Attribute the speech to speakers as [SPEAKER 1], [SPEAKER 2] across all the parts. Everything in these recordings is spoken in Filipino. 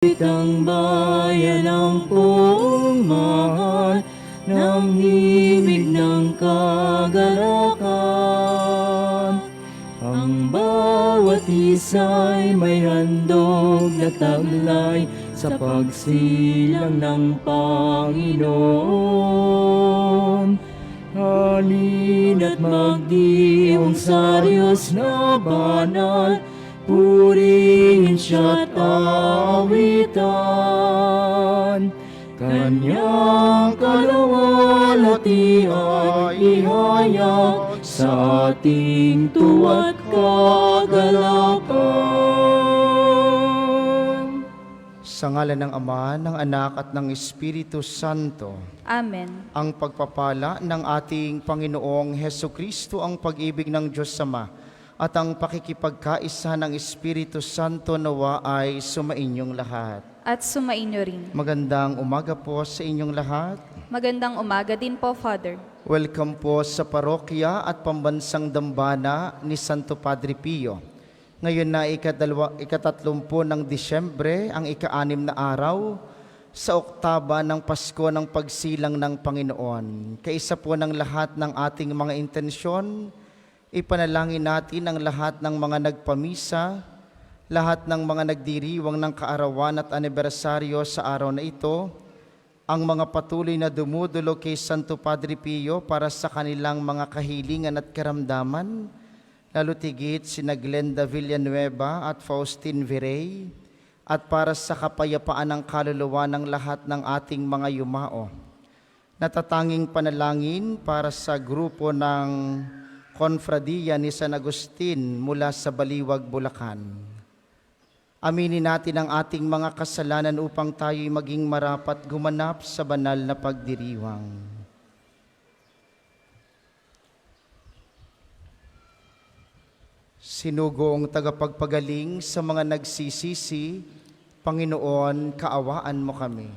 [SPEAKER 1] Ang bayan ang buong mahal ng himig ng kagalakan. Ang bawat isa'y may handog na taglay sa pagsilang ng Panginoon. Halina't magdiwang sa Diyos na banal, purihin siya't awitan. Kanyang kaluwalhati ay ihayag sa ating tuwa't kagalakan.
[SPEAKER 2] Sa ngalan ng Ama, ng Anak at ng Espiritu Santo.
[SPEAKER 3] Amen.
[SPEAKER 2] Ang pagpapala ng ating Panginoong Hesukristo, ang pag-ibig ng Diyos Ama, at ang pakikipagkaisa ng Espiritu Santo nawa ay sumainyong lahat.
[SPEAKER 3] At sumainyo rin.
[SPEAKER 2] Magandang umaga po sa inyong lahat.
[SPEAKER 3] Magandang umaga din po, Father.
[SPEAKER 2] Welcome po sa parokya at pambansang dambana ni Santo Padre Pio. Ngayon na ikatatlumput ng Disyembre, ang ika-6 na araw, sa oktaba ng Pasko ng pagsilang ng Panginoon. Kaisa po ng lahat ng ating mga intensyon, ipanalangin natin ang lahat ng mga nagpamisa, lahat ng mga nagdiriwang ng kaarawan at anibersaryo sa araw na ito, ang mga patuloy na dumudulo kay Santo Padre Pio para sa kanilang mga kahilingan at karamdaman, lalo tigit sina Glenda Villanueva at Faustin Virey, at para sa kapayapaan ng kaluluwa ng lahat ng ating mga yumao. Natatanging panalangin para sa grupo ng Konfradiya ni San Agustin mula sa Baliwag, Bulacan. Aminin natin ang ating mga kasalanan upang tayo'y maging marapat gumanap sa banal na pagdiriwang. Sinugoong tagapagpagaling sa mga nagsisisi, Panginoon, kaawaan mo kami.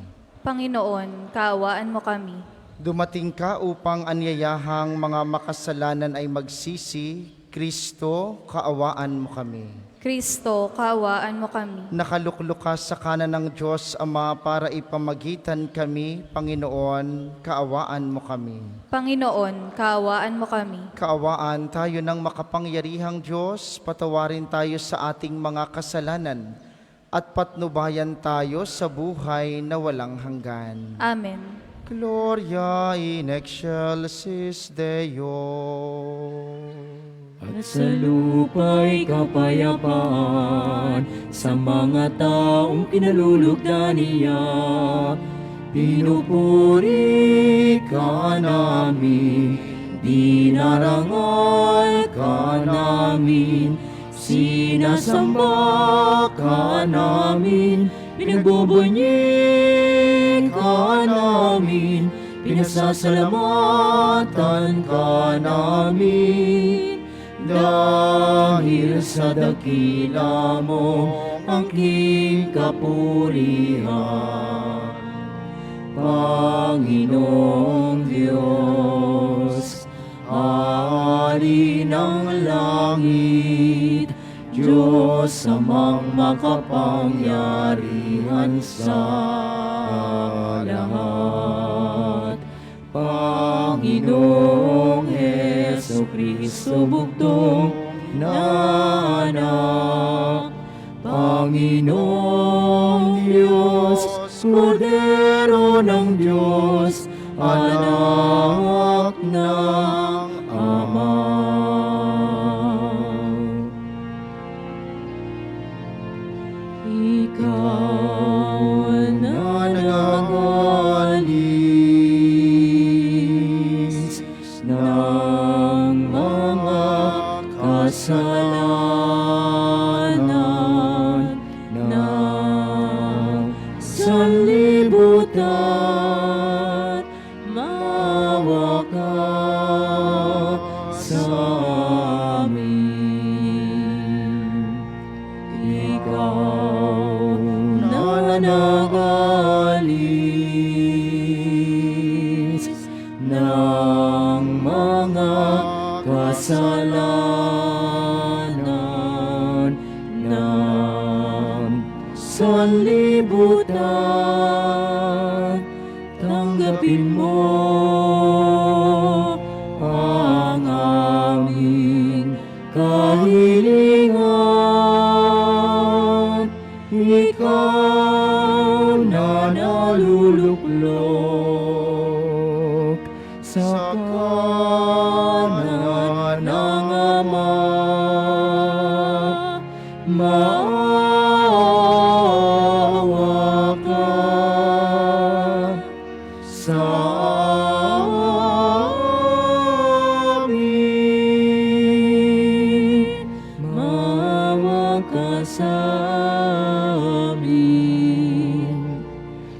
[SPEAKER 3] Panginoon, kaawaan mo kami.
[SPEAKER 2] Dumating ka upang anyayahang mga makasalanan ay magsisi, Kristo, kaawaan mo kami.
[SPEAKER 3] Kristo, kaawaan mo kami.
[SPEAKER 2] Nakaluklok ka sa kanan ng Diyos Ama para ipamagitan kami, Panginoon, kaawaan mo kami.
[SPEAKER 3] Panginoon, kaawaan mo kami.
[SPEAKER 2] Kaawaan tayo ng makapangyarihang Diyos, patawarin tayo sa ating mga kasalanan, at patnubayan tayo sa buhay na walang hanggan.
[SPEAKER 3] Amen.
[SPEAKER 2] Gloria in excelsis Deo.
[SPEAKER 1] At sa lupa'y kapayapaan sa mga taong kinalulugdan niya. Pinupuri ka namin, dinarangal ka namin, sinasamba ka namin, pinagbubunyi ka namin, pinasasalamatan ka namin. Dahil sa dakila mo aking kapurihan, Panginoong Diyos, Hari ng langit, Diyos amang makapangyarihan sa lahat. Panginoong Hesukristo, bugtong na anak, Panginoong Diyos, Kordero ng Diyos, anak ng Ama. Ikaw na nagalis ng mga kasalanan ng sanlibutan, maawa ka sa amin. Ikaw na nagalis ng mga kasalanan ng sanlibutan, sanlibutan, tanggapin mo ang aming kahilingan. Ikaw na naluluklok sa kanan ng Ama, maawa ka sa amin, maawa ka sa amin,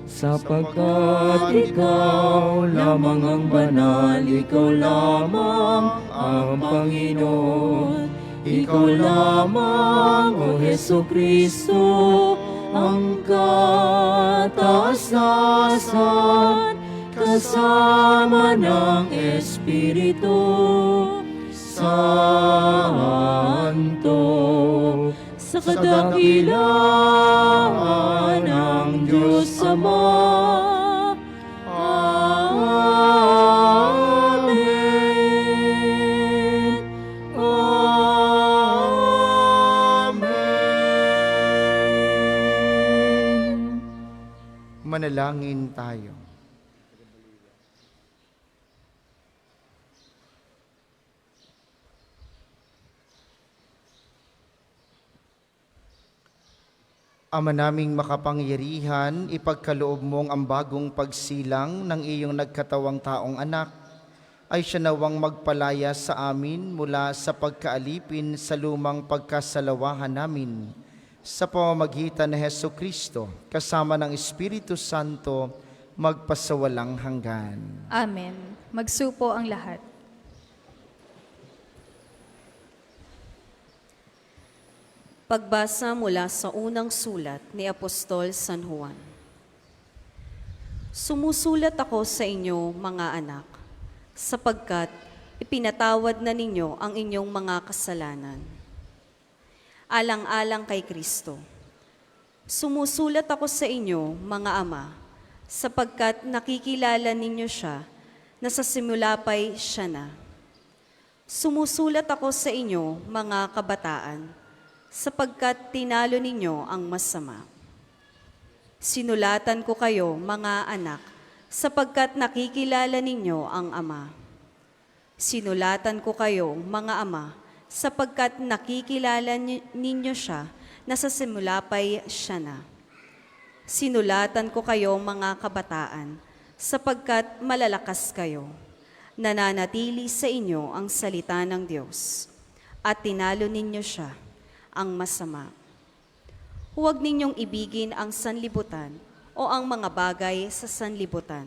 [SPEAKER 1] sapagkat ikaw lamang ang banal, ikaw lamang ang Panginoon, ikaw lamang, O Jesucristo, ang kataas-taasan, kasama ng Espiritu Santo, sa kadakilaan ng Diyos Ama. Amen. Amen.
[SPEAKER 2] Manalangin tayo. Ama naming makapangyarihan, ipagkaloob mong ang bagong pagsilang ng iyong nagkatawang taong anak, ay siya nawang magpalaya sa amin mula sa pagkaalipin sa lumang pagkasalawahan namin, sa pamamagitan ni Jesucristo, kasama ng Espiritu Santo, magpasawalang hanggan.
[SPEAKER 3] Amen. Magsupo ang lahat.
[SPEAKER 4] Pagbasa mula sa unang sulat ni Apostol San Juan. Sumusulat ako sa inyo, mga anak, sapagkat ipinatawad na ninyo ang inyong mga kasalanan. Alang-alang kay Kristo. Sumusulat ako sa inyo, mga ama, sapagkat nakikilala ninyo siya na sa simula pa'y siya na. Sumusulat ako sa inyo, mga kabataan, sapagkat tinalo ninyo ang masama. Sinulatan ko kayo, mga anak, sapagkat nakikilala ninyo ang Ama. Sinulatan ko kayo, mga ama, sapagkat nakikilala ninyo siya na sa simula pa'y siya na. Sinulatan ko kayo, mga kabataan, sapagkat malalakas kayo. Nananatili sa inyo ang salita ng Diyos, at tinalo ninyo siya, ang masama. Huwag ninyong ibigin ang sanlibutan o ang mga bagay sa sanlibutan.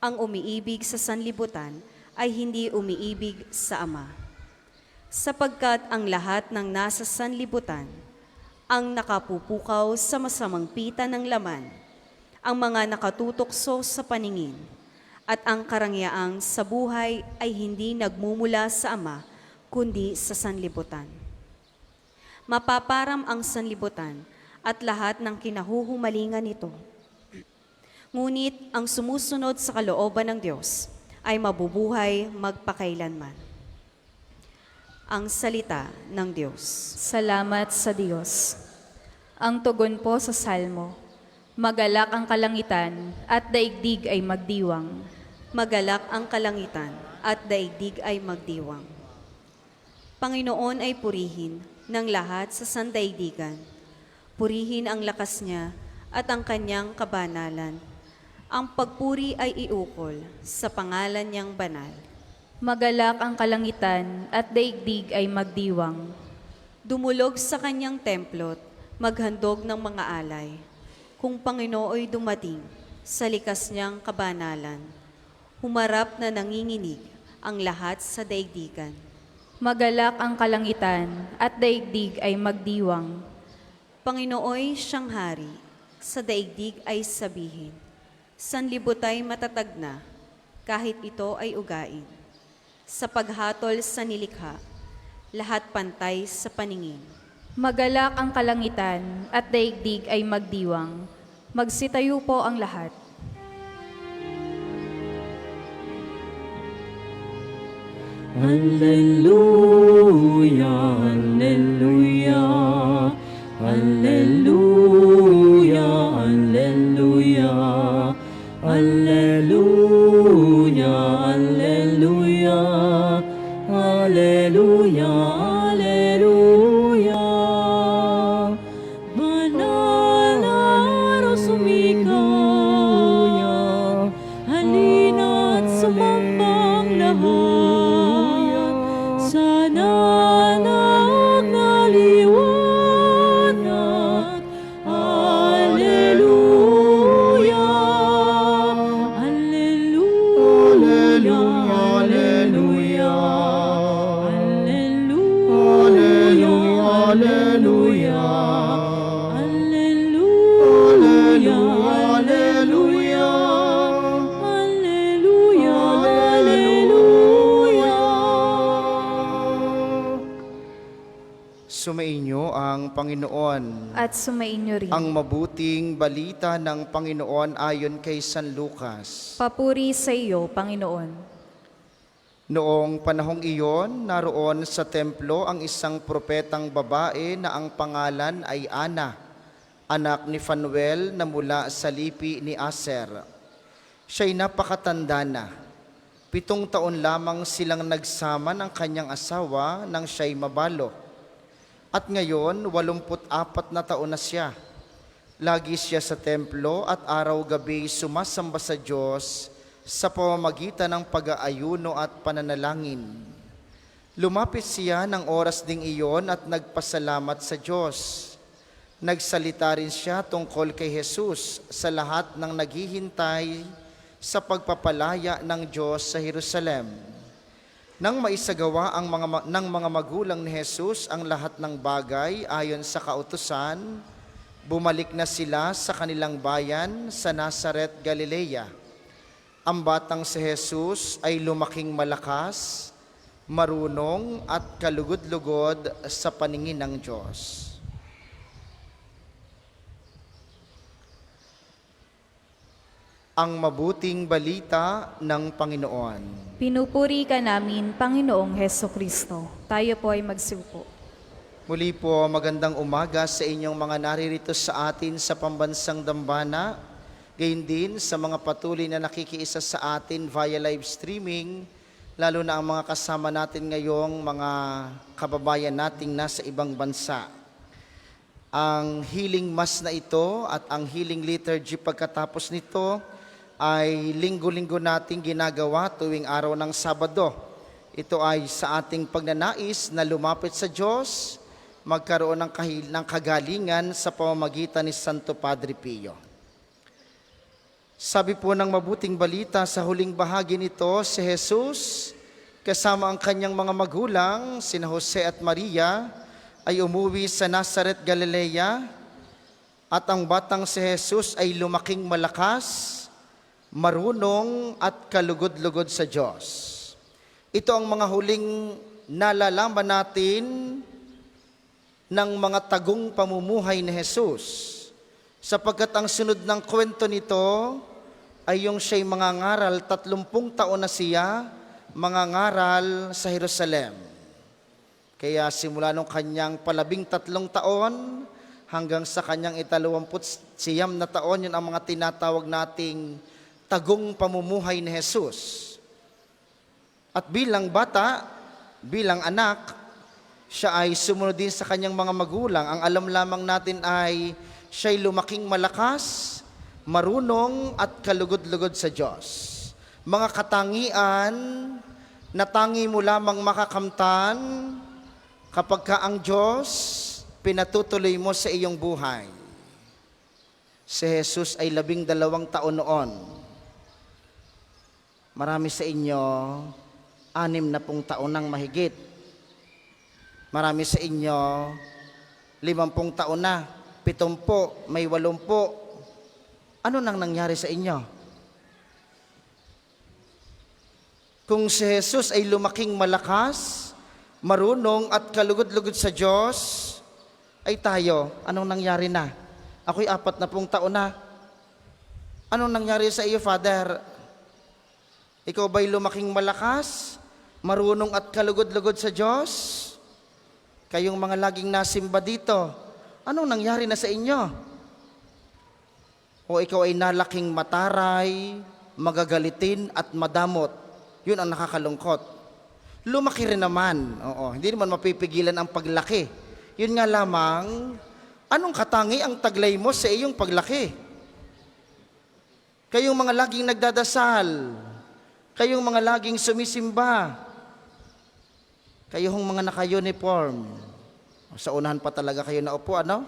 [SPEAKER 4] Ang umiibig sa sanlibutan ay hindi umiibig sa Ama. Sapagkat ang lahat ng nasa sanlibutan, ang nakapupukaw sa masamang pita ng laman, ang mga nakatutokso sa paningin, at ang karangyaan sa buhay ay hindi nagmumula sa Ama, kundi sa sanlibutan. Mapaparam ang sanlibutan at lahat ng kinahuhumalingan nito. Ngunit ang sumusunod sa kalooban ng Diyos ay mabubuhay magpakailanman. Ang salita ng Diyos.
[SPEAKER 3] Salamat sa Diyos. Ang tugon po sa Salmo, magalak ang kalangitan at daigdig ay magdiwang.
[SPEAKER 4] Magalak ang kalangitan at daigdig ay magdiwang. Panginoon ay purihin ng lahat sa sandaigdigan. Purihin ang lakas niya at ang kanyang kabanalan. Ang pagpuri ay iukol sa pangalan niyang banal.
[SPEAKER 3] Magalak ang kalangitan at daigdig ay magdiwang.
[SPEAKER 4] Dumulog sa kanyang templot, maghandog ng mga alay. Kung Panginooy dumating sa likas niyang kabanalan, humarap na nanginginig ang lahat sa daigdigan.
[SPEAKER 3] Magalak ang kalangitan at daigdig ay magdiwang.
[SPEAKER 4] Panginooy siyang hari, sa daigdig ay sabihin, sanlibutay matatag na, kahit ito ay ugain. Sa paghatol sa nilikha, lahat pantay sa paningin.
[SPEAKER 3] Magalak ang kalangitan at daigdig ay magdiwang. Magsitayo po ang lahat.
[SPEAKER 1] Hallelujah, Hallelujah, Hallelujah, Hallelujah, Hallelujah, Hallelujah, Hallelujah, Hallelujah. Banal na araw sumikat, halina't sumambang lahat. Sana naliwanag. Hallelujah, Hallelujah, Hallelujah, Hallelujah, Hallelujah, Hallelujah, Hallelujah, Hallelujah, Hallelujah.
[SPEAKER 2] Sumainyo ang Panginoon.
[SPEAKER 3] At sumainyo rin.
[SPEAKER 2] Ang mabuting balita ng Panginoon ayon kay San Lucas.
[SPEAKER 3] Papuri sa iyo, Panginoon.
[SPEAKER 2] Noong panahong iyon, naroon sa templo ang isang propetang babae na ang pangalan ay Ana, anak ni Fanuel na mula sa lipi ni Aser. Siya'y napakatanda na. 7 taon lamang silang nagsama ng kanyang asawa nang siya'y mabalo. At ngayon, 84 na taon na siya. Lagi siya sa templo at araw-gabi sumasamba sa Diyos sa pamamagitan ng pag-aayuno at pananalangin. Lumapit siya ng oras ding iyon at nagpasalamat sa Diyos. Nagsalita rin siya tungkol kay Jesus sa lahat ng naghihintay sa pagpapalaya ng Diyos sa Jerusalem. Nang maisagawa ng mga magulang ni Jesus ang lahat ng bagay ayon sa kautusan, bumalik na sila sa kanilang bayan sa Nazaret, Galilea. Ang batang si Jesus ay lumaking malakas, marunong at kalugod-lugod sa paningin ng Diyos. Ang mabuting balita ng Panginoon.
[SPEAKER 3] Pinupuri ka namin, Panginoong Heso Kristo. Tayo po ay magsiupo.
[SPEAKER 2] Muli po, magandang umaga sa inyong mga naririto sa atin sa pambansang dambana, gayon din sa mga patuloy na nakikiisa sa atin via live streaming, lalo na ang mga kasama natin ngayong mga kababayan nating nasa ibang bansa. Ang healing mass na ito at ang healing liturgy pagkatapos nito ay linggo-linggo nating ginagawa tuwing araw ng Sabado. Ito ay sa ating pagnanais na lumapit sa Diyos, magkaroon ng kagalingan sa pamamagitan ni Santo Padre Pio. Sabi po ng mabuting balita sa huling bahagi nito, si Jesus kasama ang kanyang mga magulang, sina Jose at Maria, ay umuwi sa Nazaret, Galilea, at ang batang si Jesus ay lumaking malakas, marunong at kalugod-lugod sa Diyos. Ito ang mga huling nalalaman natin ng mga tagong pamumuhay ni Jesus, sapagkat ang sunod ng kwento nito ay yung siya'y mangangaral, 30 taon na siya mangangaral sa Jerusalem. Kaya simula nung kanyang 13 taon hanggang sa kanyang 29 na taon, yun ang mga tinatawag nating tagong pamumuhay ni Jesus. At bilang bata, bilang anak, siya ay sumunod din sa kanyang mga magulang. Ang alam lamang natin ay siya'y lumaking malakas, marunong at kalugod-lugod sa Diyos. Mga katangian na tangi mo lamang makakamtan kapag ka ang Diyos pinatutuloy mo sa iyong buhay. Si Jesus ay 12 taon noon. Marami sa inyo, 60 taon nang mahigit. Marami sa inyo, 50 taon na, 70, may 80. Ano nang nangyari sa inyo? Kung si Jesus ay lumaking malakas, marunong at kalugod-lugod sa Diyos, ay tayo, anong nangyari na? Ako'y 40 taon na, Anong nangyari sa iyo, Father? Ikaw ba'y lumaking malakas, marunong at kalugod-lugod sa Diyos? Kayong mga laging nasimba dito, anong nangyari na sa inyo? O ikaw ay nalaking mataray, magagalitin at madamot? Yun ang nakakalungkot. Lumaki rin naman, oo, hindi naman mapipigilan ang paglaki. Yun nga lamang, anong katangi ang taglay mo sa iyong paglaki? Kayong mga laging nagdadasal, kayong mga laging sumisimba, kayong mga naka-uniform. Sa unahan pa talaga kayo naupo, ano?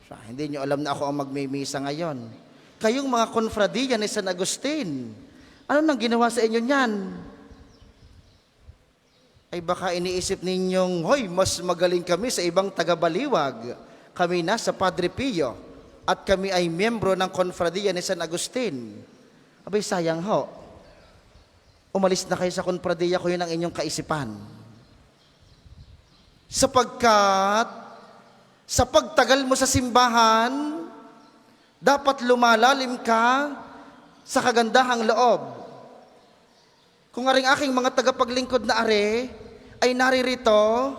[SPEAKER 2] Hindi nyo alam na ako ang magmimisa ngayon. Kayong mga konfradiya ni San Agustin, ano nang ginawa sa inyo niyan? Ay baka iniisip ninyong, hoy, mas magaling kami sa ibang taga-Baliwag. Kami na sa Padre Pio at kami ay miyembro ng konfradiya ni San Agustin. Abay, sayang ho. Umalis na kayo sa konfradiya ko, yun ang inyong kaisipan. Sapagkat sa pagtagal mo sa simbahan, dapat lumalalim ka sa kagandahang loob. Kung aring aking mga tagapaglingkod na are ay naririto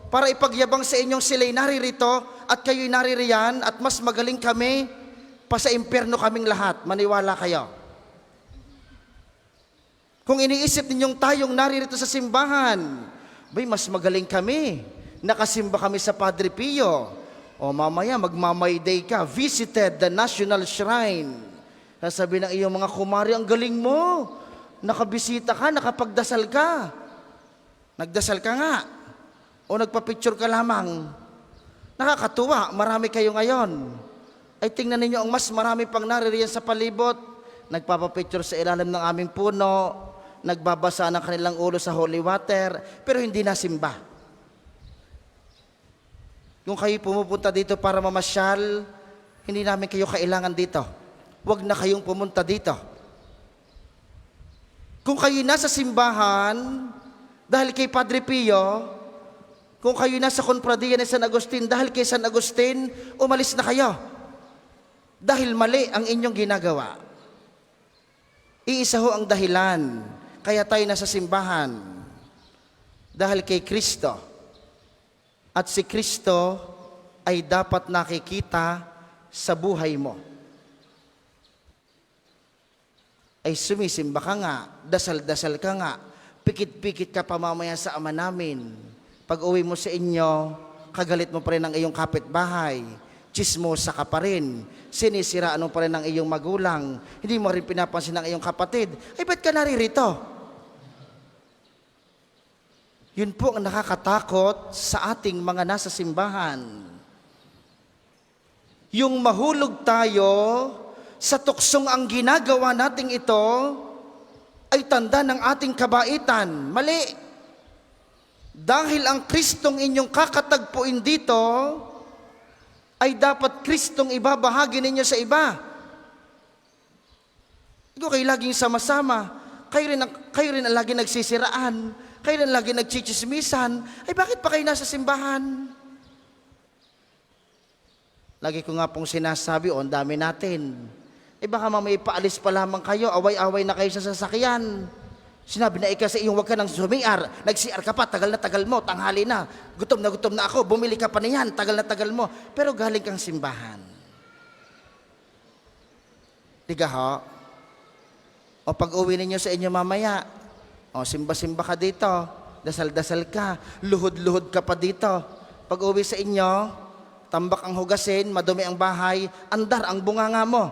[SPEAKER 2] para ipagyabang sa inyong sila'y naririto at kayo'y naririyan at mas magaling kami, pa sa impyerno kaming lahat, maniwala kayo. Kung iniisip ninyong tayong naririto sa simbahan, bay, mas magaling kami, nakasimba kami sa Padre Pio, o mamaya magmamay day ka, visited the National Shrine. Sasabi ng iyong mga kumari, ang galing mo, nakabisita ka, nakapagdasal ka. Nagdasal ka nga, o nagpa-picture ka lamang. Nakakatuwa, marami kayo ngayon. Ay tingnan ninyo, ang mas marami pang naririyan sa palibot, nagpapapicture sa ilalim ng aming puno, nagbabasa ng kanilang ulo sa holy water, pero hindi nasimba. Kung kayo pumupunta dito para mamasyal, hindi namin kayo kailangan dito. Huwag na kayong pumunta dito. Kung kayo nasa simbahan, dahil kay Padre Pio, kung kayo nasa konfradiya ni San Agustin, dahil kay San Agustin, umalis na kayo. Dahil mali ang inyong ginagawa. Iisa ho ang dahilan, kaya tayo nasa simbahan. Dahil kay Kristo. At si Kristo ay dapat nakikita sa buhay mo. Ay sumisimba ka nga, dasal-dasal ka nga, pikit-pikit ka pa mamaya sa Ama namin. Pag uwi mo sa inyo, kagalit mo pa rin ang iyong kapitbahay, tsismosa ka pa rin, sinisiraan mo pa rin ang iyong magulang, hindi mo rin pinapansin ang iyong kapatid, ay ba't ka naririto? Yun po ang nakakatakot sa ating mga nasa simbahan. Yung mahulog tayo sa tuksong ang ginagawa nating ito ay tanda ng ating kabaitan. Mali. Dahil ang Kristong inyong kakatagpuin dito ay dapat Kristong ibabahagi ninyo sa iba. Ikaw kayo laging sama-sama, kayo rin ang laging nagsisiraan, kayo rin laging nagchichismisan, ay bakit pa kayo nasa simbahan? Lagi ko nga pong sinasabi, ang dami natin. Eh baka mamaya paalis pa lamang kayo, away-away na kayo sa sasakyan. Sinabi na ika sa iyong huwag ka nang sumiar, nag-CR ka pa, tagal na tagal mo, tanghali na gutom na ako, bumili ka pa niyan, tagal na tagal mo, pero galing kang simbahan. Diga ho? O pag uwi ninyo sa inyo mamaya, o simba-simba ka dito, dasal-dasal ka, luhod-luhod ka pa dito. Pag uwi sa inyo, tambak ang hugasin, madumi ang bahay, andar ang bunganga mo.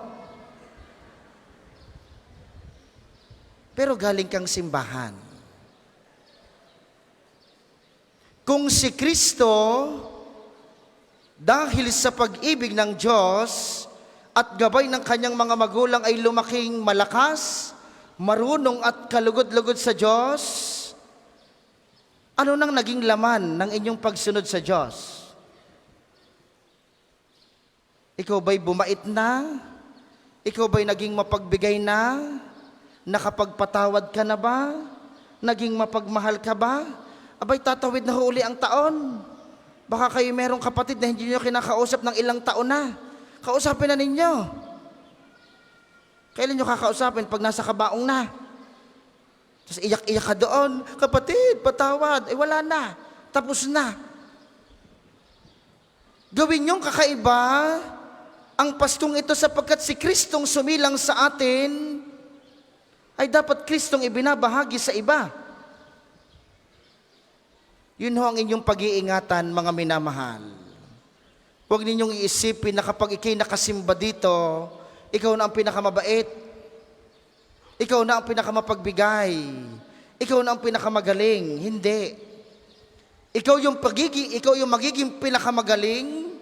[SPEAKER 2] Pero galing kang simbahan. Kung si Kristo, dahil sa pag-ibig ng Diyos at gabay ng kanyang mga magulang ay lumaking malakas, marunong at kalugod-lugod sa Diyos, ano nang naging laman ng inyong pagsunod sa Diyos? Ikaw ba'y bumait na? Ikaw ba'y naging mapagbigay na? Nakapagpatawad ka na ba? Naging mapagmahal ka ba? Abay, tatawid na uli ang taon. Baka kayo merong kapatid na hindi nyo kinakausap ng ilang taon na. Kausapin na ninyo. Kailan nyo kakausapin pag nasa kabaong na? Tapos iyak-iyak ka doon, kapatid, patawad. Wala na. Tapos na. Gawin niyong kakaiba ang Paskong ito sapagkat si Kristong sumilang sa atin ay dapat Kristong ibinabahagi sa iba. Yun ho ang inyong pag-iingatan, mga minamahal. Huwag ninyong iisipin na kapag ikay nakasimba dito, ikaw na ang pinakamabait. Ikaw na ang pinakamapagbigay. Ikaw na ang pinakamagaling. Hindi. Ikaw yung magiging pinakamagaling.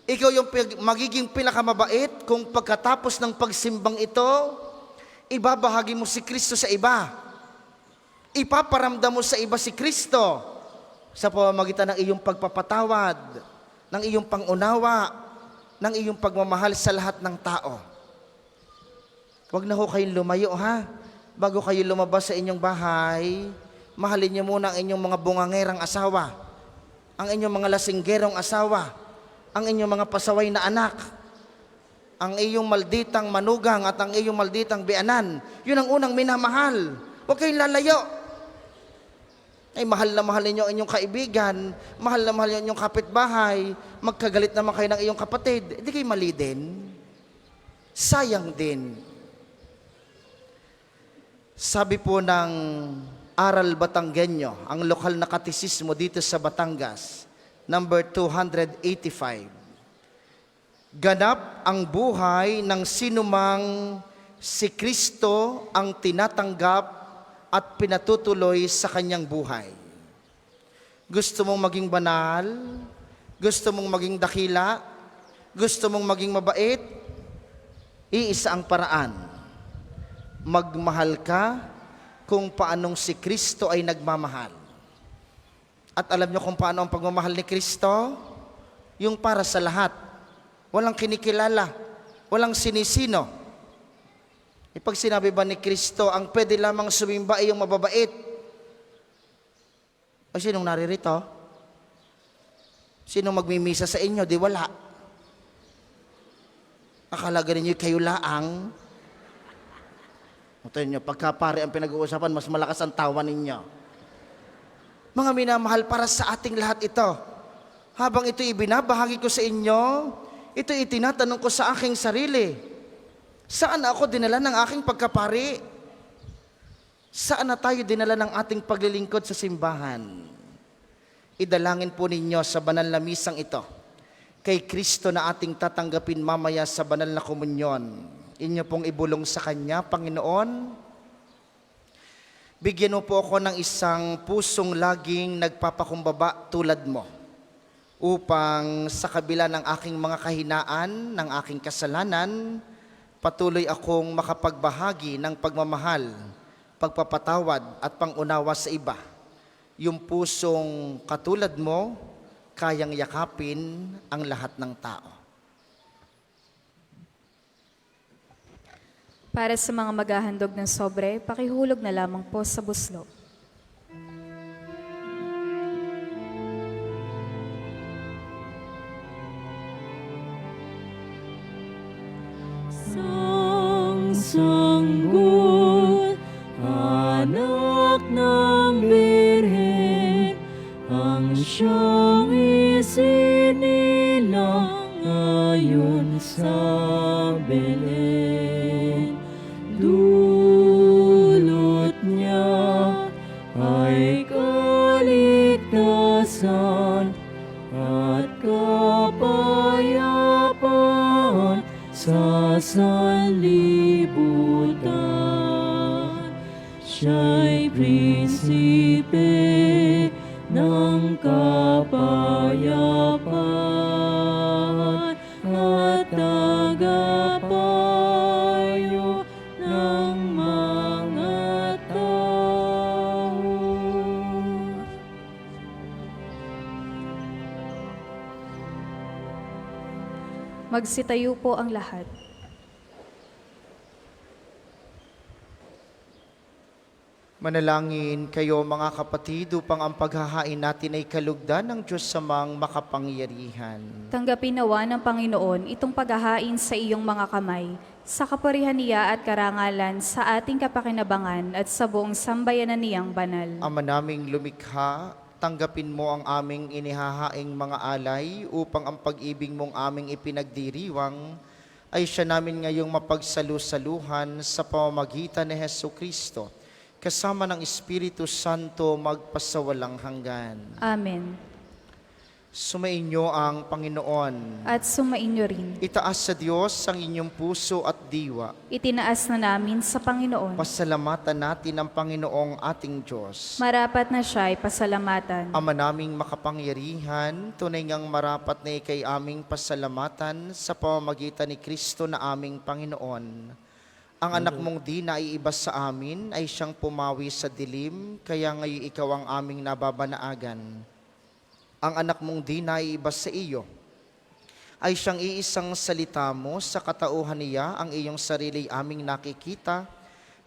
[SPEAKER 2] Ikaw yung magiging pinakamabait kung pagkatapos ng pagsimbang ito, ibabahagi mo si Kristo sa iba. Ipaparamdam mo sa iba si Kristo sa pamamagitan ng iyong pagpapatawad, ng iyong pangunawa, ng iyong pagmamahal sa lahat ng tao. Huwag na ho kayong lumayo, ha? Bago kayo lumabas sa inyong bahay, mahalin niyo muna ang inyong mga bungangerang asawa, ang inyong mga lasinggerong asawa, ang inyong mga pasaway na anak, ang iyong malditang manugang at ang iyong malditang bianan. Yun ang unang minamahal. Huwag kayong lalayo. Ay, mahal na mahal ninyo ang inyong kaibigan, mahal na mahal ninyo ang inyong kapitbahay, magkagalit naman kayo ng iyong kapatid, hindi kayo mali din. Sayang din. Sabi po ng Aral Batanggenyo, ang lokal na katisismo dito sa Batangas, number 285. Ganap ang buhay ng sinumang si Kristo ang tinatanggap at pinatutuloy sa kanyang buhay. Gusto mong maging banal? Gusto mong maging dakila? Gusto mong maging mabait? Iisa ang paraan. Magmahal ka kung paanong si Kristo ay nagmamahal. At alam nyo kung paano ang pagmamahal ni Kristo? Yung para sa lahat. Walang kinikilala. Walang sinisino. Pag sinabi ba ni Kristo, ang pwede lamang sumimba ay yung mababait? O sinong naririto? Sinong magmimisa sa inyo? Di wala. Akala ganin nyo kayo laang. Ito nyo, pagka pare ang pinag-uusapan, mas malakas ang tawa ninyo. Mga minamahal, para sa ating lahat ito. Habang ito ibinabahagi ko sa inyo, ito itinatanong ko sa aking sarili. Saan ako dinala ng aking pagkapari? Saan na tayo dinala ng ating paglilingkod sa simbahan? Idalangin po ninyo sa banal na misang ito, kay Kristo na ating tatanggapin mamaya sa banal na komunyon. Inyo pong ibulong sa Kanya, Panginoon. Bigyan mo po ako ng isang pusong laging nagpapakumbaba tulad mo, upang sa kabila ng aking mga kahinaan, ng aking kasalanan, patuloy akong makapagbahagi ng pagmamahal, pagpapatawad at pangunawa sa iba. Yung pusong katulad mo, kayang yakapin ang lahat ng tao.
[SPEAKER 3] Para sa mga maghahandog ng sobre, pakihulog na lamang po sa buslo.
[SPEAKER 1] Sanggol, anak ng Birhen, ang siyang isinilang ayon sa Belen. Dulot niya ay kaligtasan at kapayapaan sa sanlibutan. Siya'y prinsipe ng kapayapaan at tagapayo ng mga tao.
[SPEAKER 3] Magsitayo po ang lahat.
[SPEAKER 2] Manalangin kayo mga kapatid upang ang paghahain natin ay kalugdan ng Diyos samang makapangyarihan.
[SPEAKER 3] Tanggapin nawa ng Panginoon itong paghahain sa iyong mga kamay, sa kapurihan niya at karangalan sa ating kapakinabangan at sa buong sambayanan niyang banal.
[SPEAKER 2] Ama naming lumikha, tanggapin mo ang aming inihahaing mga alay upang ang pag-ibig mong aming ipinagdiriwang ay siya namin ngayong mapagsalusaluhan sa pamamagitan ni Hesu Kristo, kasama ng Espiritu Santo magpasawalang hanggan.
[SPEAKER 3] Amen.
[SPEAKER 2] Sumainyo ang Panginoon.
[SPEAKER 3] At sumainyo rin.
[SPEAKER 2] Itaas sa Diyos ang inyong puso at diwa.
[SPEAKER 3] Itinaas na namin sa Panginoon.
[SPEAKER 2] Pasalamatan natin ang Panginoong ating Diyos.
[SPEAKER 3] Marapat na siya ay pasalamatan.
[SPEAKER 2] Ama naming makapangyarihan, tunay ngang marapat na ikay aming pasalamatan sa pamamagitan ni Kristo na aming Panginoon. Ang anak mong di na iiba sa amin ay siyang pumawi sa dilim, kaya ngayon ikaw ang aming nababanaagan. Ang anak mong di na iiba sa iyo ay siyang iisang salita mo, sa katauhan niya ang iyong sarili aming nakikita,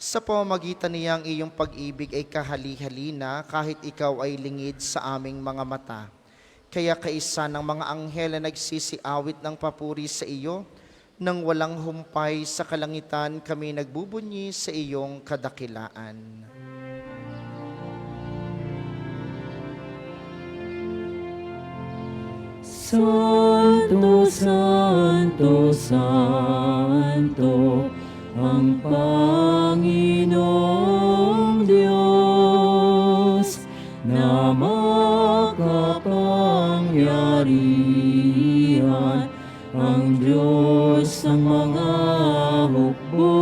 [SPEAKER 2] sa pamamagitan niya ang iyong pag-ibig ay kahali-halina kahit ikaw ay lingid sa aming mga mata. Kaya kaisa ng mga anghel na nagsisiawit ng papuri sa iyo, nang walang humpay sa kalangitan kami nagbubunyi sa iyong kadakilaan.
[SPEAKER 1] Santo, Santo, Santo, ang Panginoong Diyos na makapangyarihan, ang Diyos ng mga hukbo.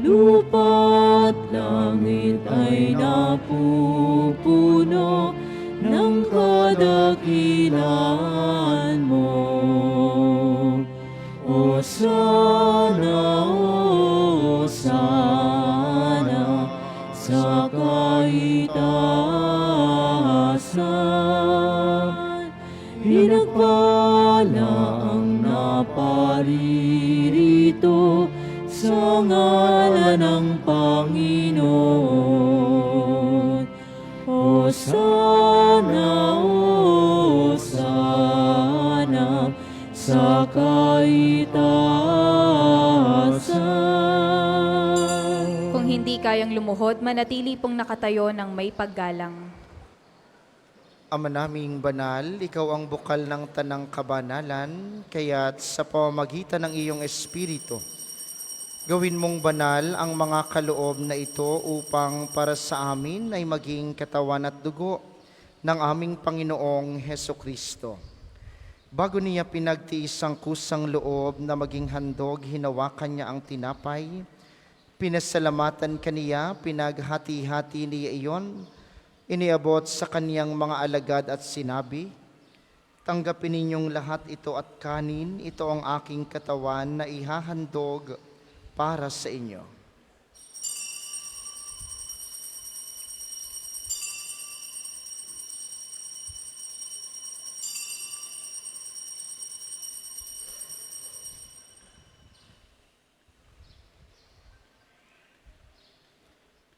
[SPEAKER 1] Lupa't langit ay napupuno ng kadakilaan mo. Hosana, Hosana, sa kaitaasan. Pinagpala ang naparirito sa ngalan ng Panginoon. Hosana, Hosana, sa kaitaasan.
[SPEAKER 3] Kung hindi kayang lumuhod, manatili pong nakatayo ng may paggalang.
[SPEAKER 2] Ama naming banal, ikaw ang bukal ng tanang kabanalan, kaya't sa pamamagitan ng iyong Espiritu, gawin mong banal ang mga kaloob na ito upang para sa amin ay maging katawan at dugo ng aming Panginoong Heso Kristo. Bago niya pinagtiis ang kusang loob na maging handog, hinawakan niya ang tinapay, pinasalamatan kaniya, pinaghati-hati niya iyon, iniabot sa kaniyang mga alagad at sinabi, tanggapin ninyong lahat ito at kanin, ito ang aking katawan na ihahandog para sa inyo.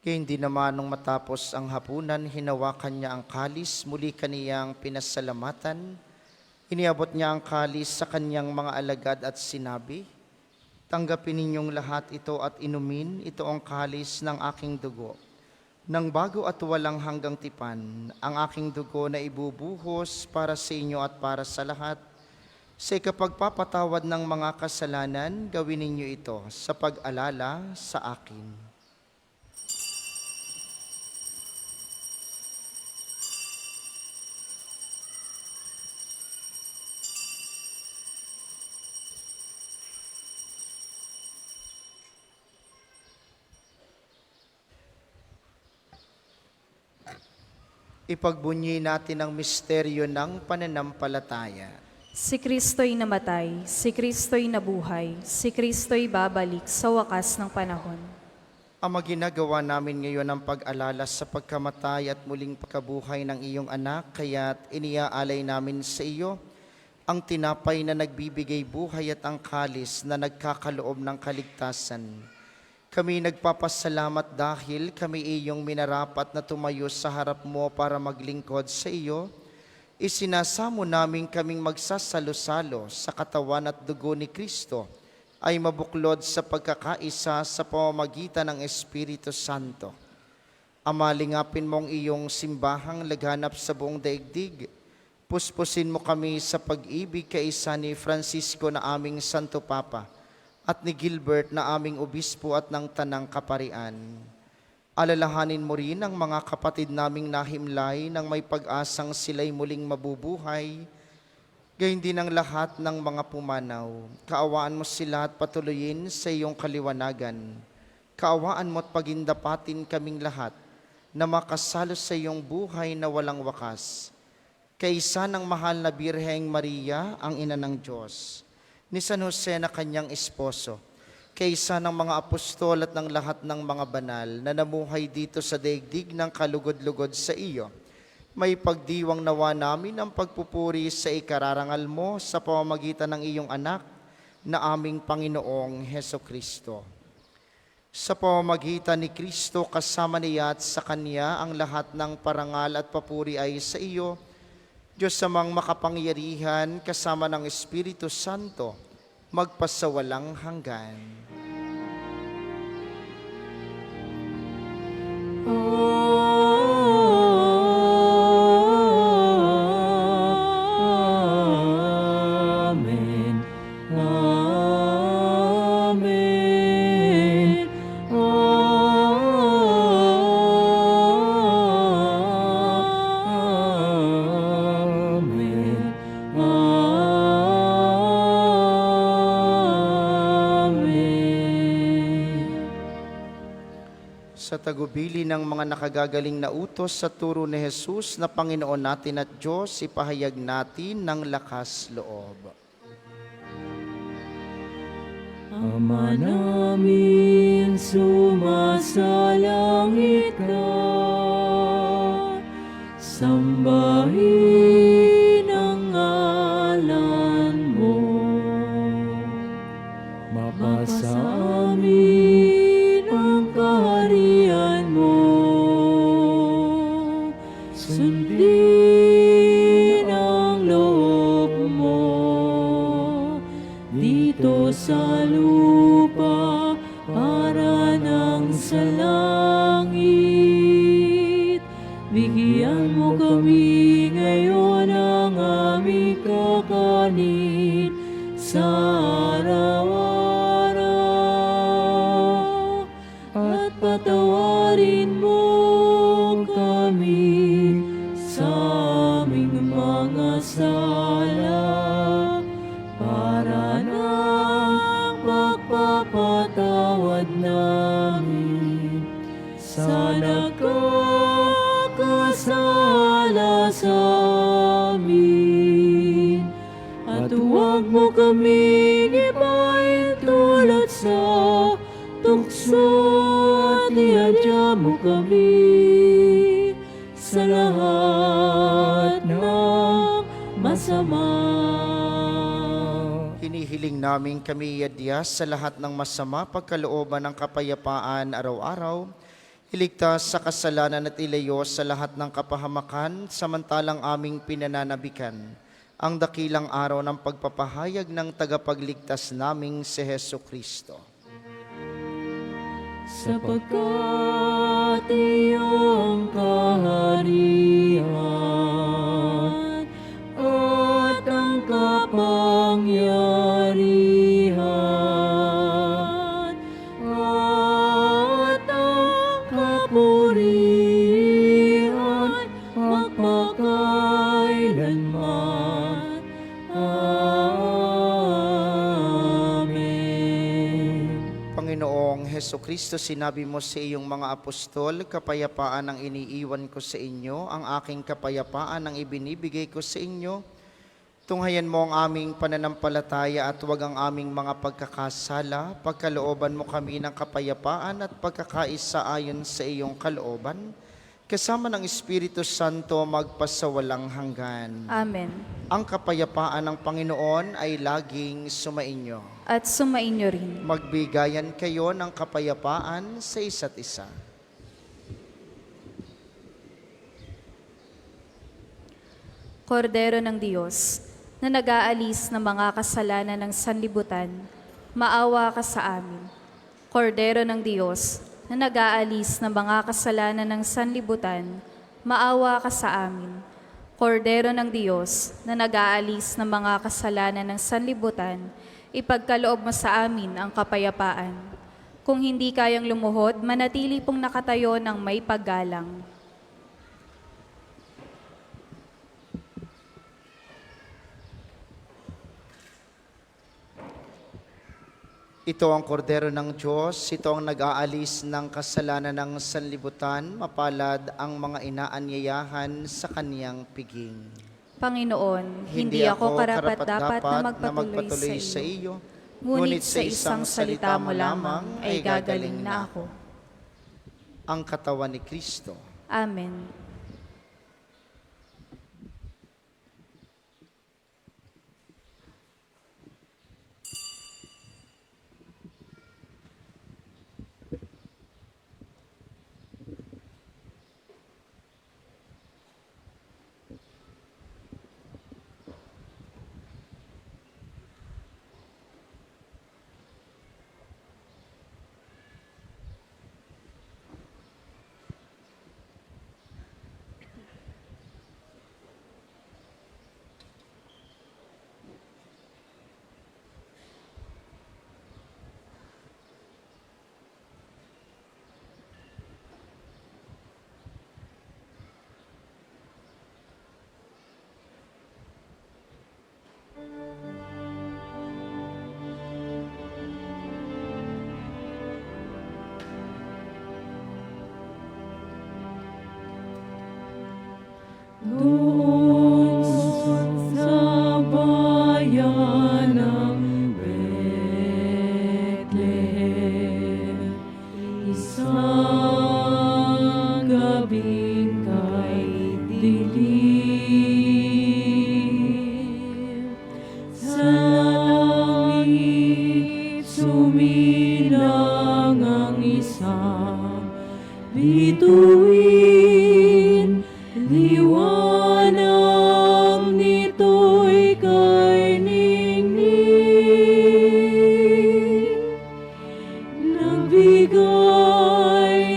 [SPEAKER 2] Kaya hindi naman nung matapos ang hapunan, hinawakan niya ang kalis, muli kaniyang pinasalamatan, iniabot niya ang kalis sa kaniyang mga alagad at sinabi, tanggapin ninyong lahat ito at inumin, ito ang kalis ng aking dugo. Nang bago at walang hanggang tipan, ang aking dugo na ibubuhos para sa inyo at para sa lahat. Sa ikapagpapatawad ng mga kasalanan, gawin ninyo ito sa pag-alala sa akin. Ipagbunyi natin ang misteryo ng pananampalataya.
[SPEAKER 3] Si Kristo'y namatay, si Kristo'y nabuhay, si Kristo'y babalik sa wakas ng panahon.
[SPEAKER 2] Ama, ginagawa namin ngayon ang pag-alala sa pagkamatay at muling pagkabuhay ng iyong anak, kaya't iniaalay namin sa iyo ang tinapay na nagbibigay buhay at ang kalis na nagkakaloob ng kaligtasan. Kami nagpapasalamat dahil kami iyong minarapat na tumayo sa harap mo para maglingkod sa iyo. Isinasamo namin kaming magsasalo-salo sa katawan at dugo ni Kristo ay mabuklod sa pagkakaisa sa pamamagitan ng Espiritu Santo. Ama, lingapin mong iyong simbahang laganap sa buong daigdig. Puspusin mo kami sa pag-ibig kaisa ni Francisco na aming Santo Papa at ni Gilbert na aming obispo at ng Tanang Kaparian. Alalahanin mo rin ang mga kapatid naming nahimlay nang may pag-asang sila'y muling mabubuhay, gayon din ang lahat ng mga pumanaw. Kaawaan mo sila at patuloyin sa iyong kaliwanagan. Kaawaan mo at pagindapatin kaming lahat na makasalo sa iyong buhay na walang wakas. Kaisa ng mahal na Birheng Maria, ang ina ng Diyos, ni San Jose na kanyang esposo, kaisa ng mga apostol at ng lahat ng mga banal na namuhay dito sa daigdig ng kalugod-lugod sa iyo, may pagdiwang nawa namin ang pagpupuri sa ikararangal mo sa pamamagitan ng iyong anak na aming Panginoong Hesukristo. Sa pamamagitan ni Kristo kasama niya at sa Kanya ang lahat ng parangal at papuri ay sa iyo, Diyos amang makapangyarihan kasama ng Espiritu Santo, magpasawalang hanggan.
[SPEAKER 1] Amen. Amen. Amen. Amen.
[SPEAKER 2] Sa tagubili ng mga nakagagaling na utos sa turo ni Jesus na Panginoon natin at Diyos, ipahayag natin ng lakas loob.
[SPEAKER 1] Ama namin, sumasalangit ka, sambahin ang ngalan mo, mapasa amin ang kaharian mo, sundin ang loob mo, dito sa lupa para nang sa langit. Bigyan mo kami ngayon ng aming kakanin sa araw-araw, at patawarin mo kami sa aming mga sala, para ng pagpapatawad namin sa nagkakasala sa amin. At huwag mo kaming ipaintulot sa tukso, at ihadya mo kami sa lahat ng masama.
[SPEAKER 2] Hinihiling namin kami iadya sa lahat ng masama, pagkalooban ng kapayapaan araw-araw, iligtas sa kasalanan at ilayo sa lahat ng kapahamakan, samantalang aming pinananabikan ang dakilang araw ng pagpapahayag ng tagapagligtas naming si Hesukristo.
[SPEAKER 1] Sapagkat iyong kaharian at ang kapangyarihan at ang kapurihan magpakailanman. Amen.
[SPEAKER 2] Panginoong Hesukristo, sinabi mo sa iyong mga apostol, kapayapaan ang iniiwan ko sa inyo, ang aking kapayapaan ang ibinibigay ko sa inyo. Tunghayan mo ang aming pananampalataya at huwag ang aming mga pagkakasala. Pagkalooban mo kami ng kapayapaan at pagkakaisa ayon sa iyong kalooban, kasama ng Espiritu Santo magpasawalang hanggan.
[SPEAKER 3] Amen.
[SPEAKER 2] Ang kapayapaan ng Panginoon ay laging sumainyo.
[SPEAKER 3] At sumainyo rin.
[SPEAKER 2] Magbigayan kayo ng kapayapaan sa isa't isa.
[SPEAKER 3] Kordero ng Diyos, na nag-aalis ng mga kasalanan ng sanlibutan, maawa ka sa amin. Kordero ng Diyos, na nag-aalis ng mga kasalanan ng sanlibutan, maawa ka sa amin. Kordero ng Diyos, na nag-aalis ng mga kasalanan ng sanlibutan, ipagkaloob mo sa amin ang kapayapaan. Kung hindi kayang lumuhod, manatili pong nakatayo ng may paggalang.
[SPEAKER 2] Ito ang kordero ng Diyos, ito ang nag-aalis ng kasalanan ng sanlibutan, mapalad ang mga inaanyayahan sa kaniyang piging.
[SPEAKER 3] Panginoon, hindi ako karapat-dapat na magpatuloy sa iyo, ngunit sa isang salita mo lamang ay gagaling na ako.
[SPEAKER 2] Ang katawan ni Kristo.
[SPEAKER 3] Amen.
[SPEAKER 1] Doon sa bayan ng Bethlehem, isang gabing kay dilim, sa langit sumilang ang isang bituin. Liwanag nito'y kay ningning, nagbigay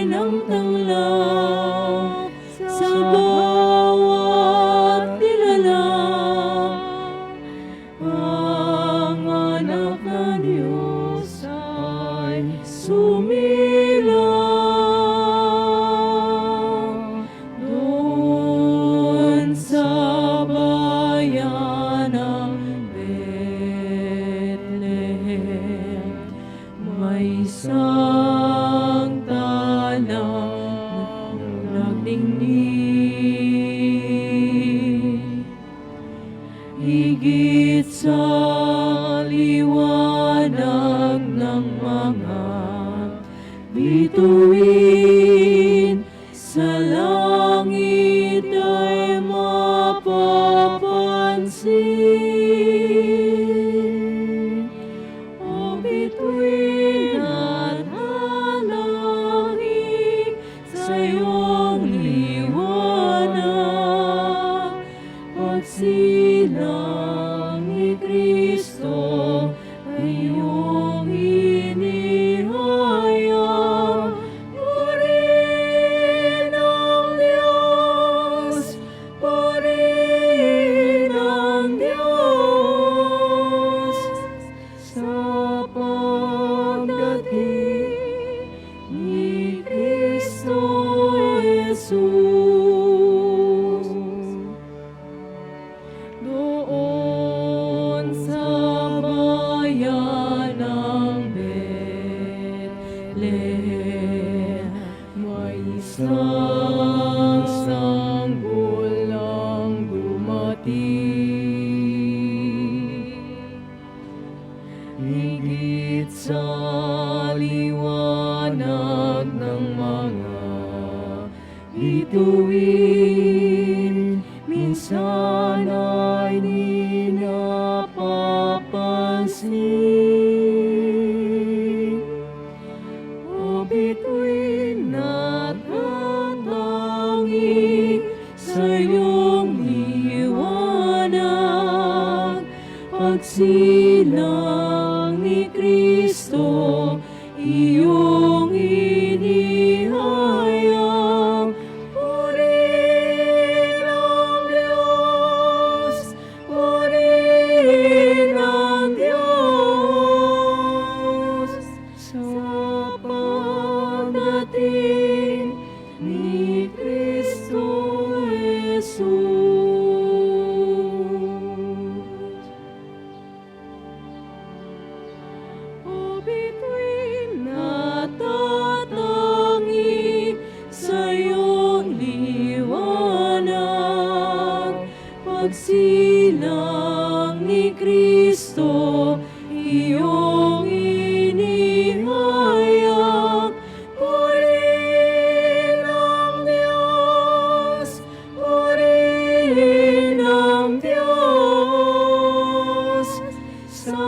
[SPEAKER 1] ng tanglaw sa bawat nilalang. Ang anak ng Diyos ay sumilang. Isang tanaw nagdingning, higit sa liwanag ng mga bituin, sa langit ay mapapansin. O bituin at hanangin sa iyong liwanag, pagsilang ni Kristo ay iyong inihayag. Purihin ang Diyos, purihin ang Diyos, sa pagdating ni Kristo Jesus. Doon sa bayan ng Bethlehem, may isang sanggol ang dumating, higit sa liwanag ng mga bituin, minsan ay di napapansin. O bituin at hatangin sa iyong liwanag, pagsilang ni Kristo iyong inihayag. Purihin ang Diyos, purihin ang Diyos, sa pagdating ni Kristo Jesus. O bituin natatangi sa iyong liwanag, pagsilang ni Kristo, iyong inihayag. Purihin ang Diyos, purihin ang Diyos, sa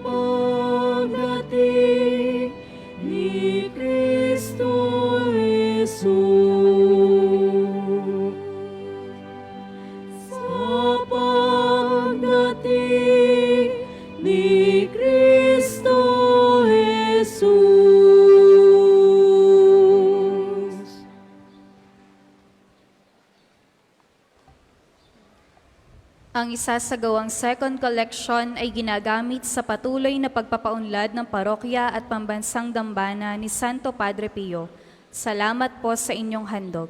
[SPEAKER 1] pagdating ni Kristo Jesus. Sa pagdating ni Kristo Jesus.
[SPEAKER 3] Ang isasagawang second collection ay ginagamit sa patuloy na pagpapaunlad ng parokya at pambansang dambana ni Santo Padre Pio. Salamat po sa inyong handog.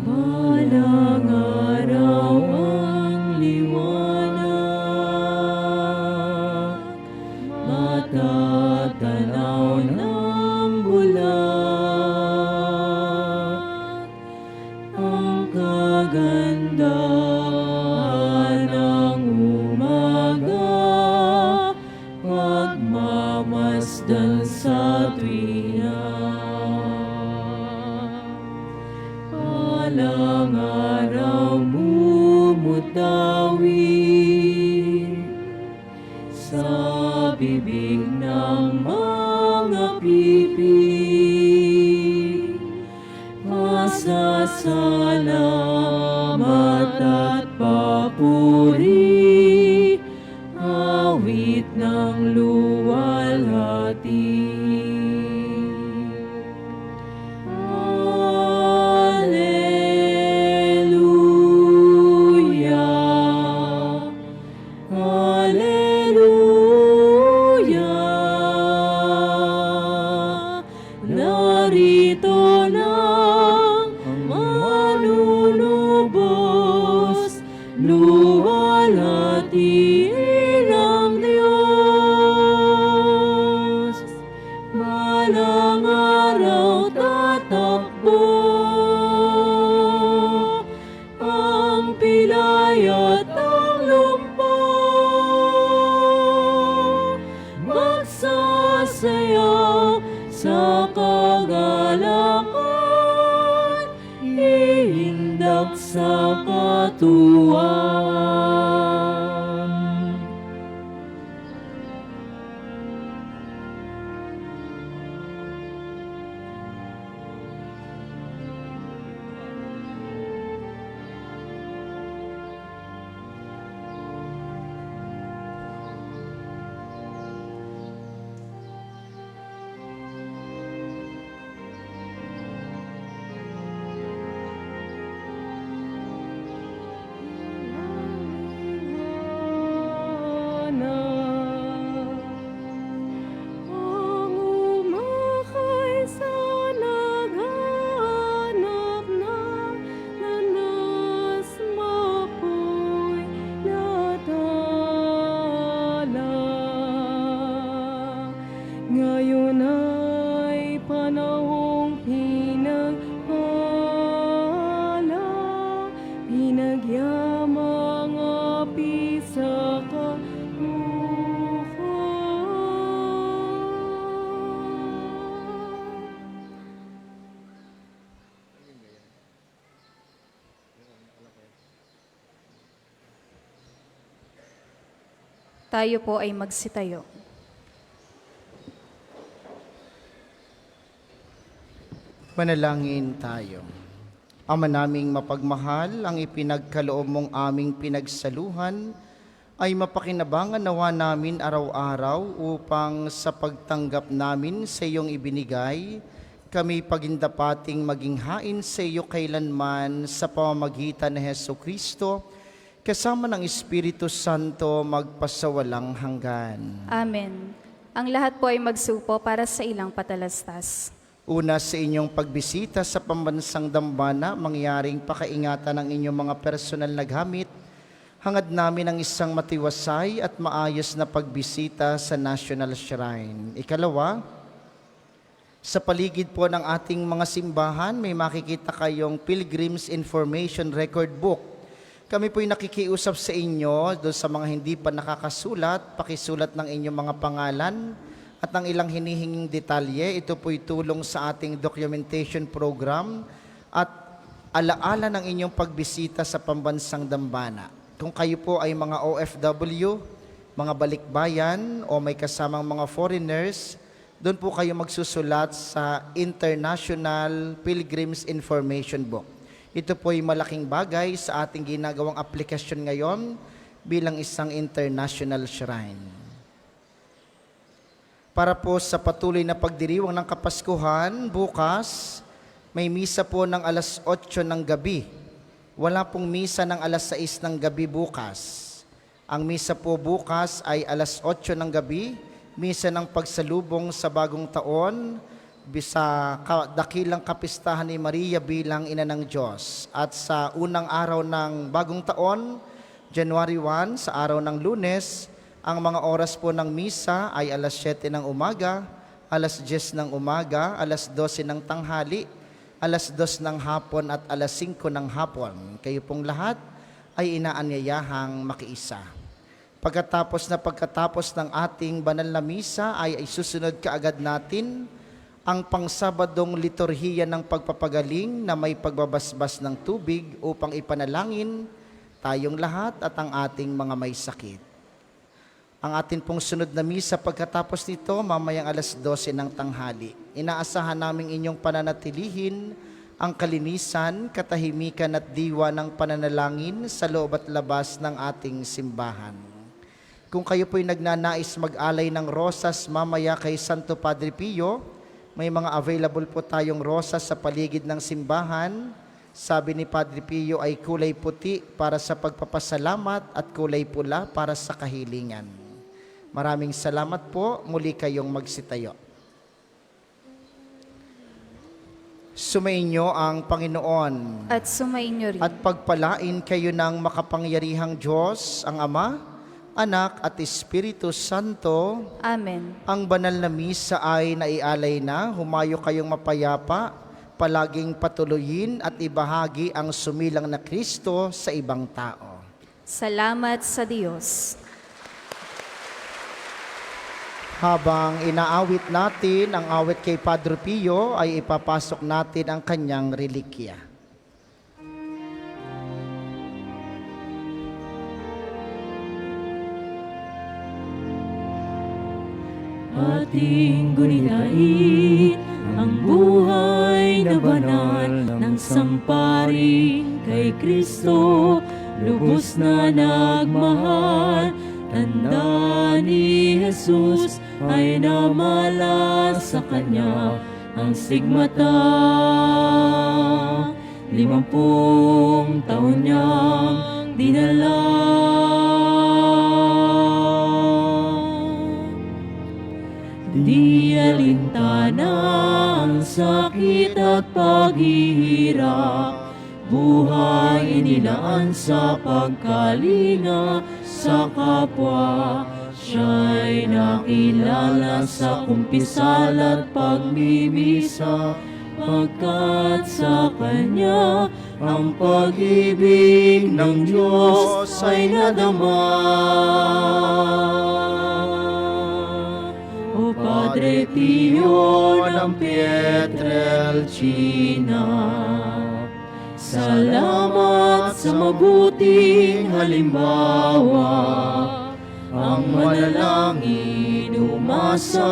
[SPEAKER 1] Balang araw ang liwanag, matatanaw ng bulan, ang kagandahan ng umaga, pagmamasdan sa tuwina. Balang araw mumutawi sa bibig ng mga pipi, masasalamat at papuri, awit ng luwalhati. Narito na ang manunubos, luwalhatiin ang Diyos. Balang araw tatakbo ang pilay at ang lumpa, magsasayaw sa kagalakan, ihindak sa katuwang. Ang umakay sa naghahanap na landas, mapoy natala. Ngayon ay panahong pinagpala, pinagyamang api sa
[SPEAKER 3] Tayo po ay magsitayo.
[SPEAKER 2] Manalangin tayo. Ama naming mapagmahal, ang ipinagkaloob mong aming pinagsaluhan ay mapakinabangan nawa namin araw-araw upang sa pagtanggap namin sa iyong ibinigay, kami pagindapating maging hain sa iyo kailanman sa pamamagitan ni Hesu Kristo, kasama ng Espiritu Santo magpasawalang hanggan.
[SPEAKER 3] Amen. Ang lahat po ay magsupo para sa ilang patalastas.
[SPEAKER 2] Una sa inyong pagbisita sa pambansang dambana, mangyaring pakaingatan ng inyong mga personal na gamit, hangad namin ang isang matiwasay at maayos na pagbisita sa National Shrine. Ikalawa, sa paligid po ng ating mga simbahan, may makikita kayong Pilgrim's Information Record Book. Kami po'y nakikiusap sa inyo, doon sa mga hindi pa nakakasulat, pakisulat ng inyong mga pangalan at ang ilang hinihinging detalye. Ito po'y tulong sa ating documentation program at alaala ng inyong pagbisita sa pambansang dambana. Kung kayo po ay mga OFW, mga balikbayan o may kasamang mga foreigners, doon po kayo magsusulat sa International Pilgrims Information Book. Ito po ay malaking bagay sa ating ginagawang aplikasyon ngayon bilang isang international shrine. Para po sa patuloy na pagdiriwang ng Kapaskuhan, bukas may misa po ng alas 8 ng gabi. Wala pong misa ng alas 6 ng gabi bukas. Ang misa po bukas ay alas 8 ng gabi, misa ng pagsalubong sa bagong taon, sa dakilang kapistahan ni Maria bilang Ina ng Diyos. At sa unang araw ng bagong taon, January 1, sa araw ng Lunes, ang mga oras po ng misa ay alas 7 ng umaga, alas 10 ng umaga, alas 12 ng tanghali, alas 2 ng hapon at alas 5 ng hapon. Kayo pong lahat ay inaanyayahang makiisa. Pagkatapos ng ating banal na misa ay susunod kaagad natin ang pangsabadong liturhiya ng pagpapagaling na may pagbabasbas ng tubig upang ipanalangin tayong lahat at ang ating mga may sakit. Ang atin pong sunod na misa pagkatapos nito, mamayang alas 12 ng tanghali. Inaasahan namin inyong pananatilihin ang kalinisan, katahimikan at diwa ng pananalangin sa loob at labas ng ating simbahan. Kung kayo po'y nagnanais mag-alay ng rosas mamaya kay Santo Padre Pio, may mga available po tayong rosas sa paligid ng simbahan. Sabi ni Padre Pio ay kulay puti para sa pagpapasalamat at kulay pula para sa kahilingan. Maraming salamat po. Muli kayong magsitayo. Sumainyo ang Panginoon.
[SPEAKER 3] At sumainyo rin.
[SPEAKER 2] At pagpalain kayo ng makapangyarihang Diyos, ang Ama, Anak at Espiritu Santo.
[SPEAKER 3] Amen.
[SPEAKER 2] Ang banal na misa ay naialay na. Humayo kayong mapayapa, palaging patuloyin at ibahagi ang sumilang na Kristo sa ibang tao.
[SPEAKER 3] Salamat sa Diyos.
[SPEAKER 2] Habang inaawit natin ang awit kay Padre Pio, ay ipapasok natin ang kanyang relikya.
[SPEAKER 1] Ating gunitain ang buhay na banal ng samparing kay Kristo, lubos na nagmahal. Tanda ni Jesus ay namala sa Kanya ang sigmata. 50 taon niyang dinala. Di alintana ang sakit at paghihirap, buhay inilaan sa pagkalinga sa kapwa. Siya'y nakilala sa kumpisal at pagmimisa, pagkat sa Kanya ang pag-ibig ng Diyos ay nadama. O Padre Pio ng Pietrelcina, salamat sa mabuting halimbawa. Ang manalangin, umasa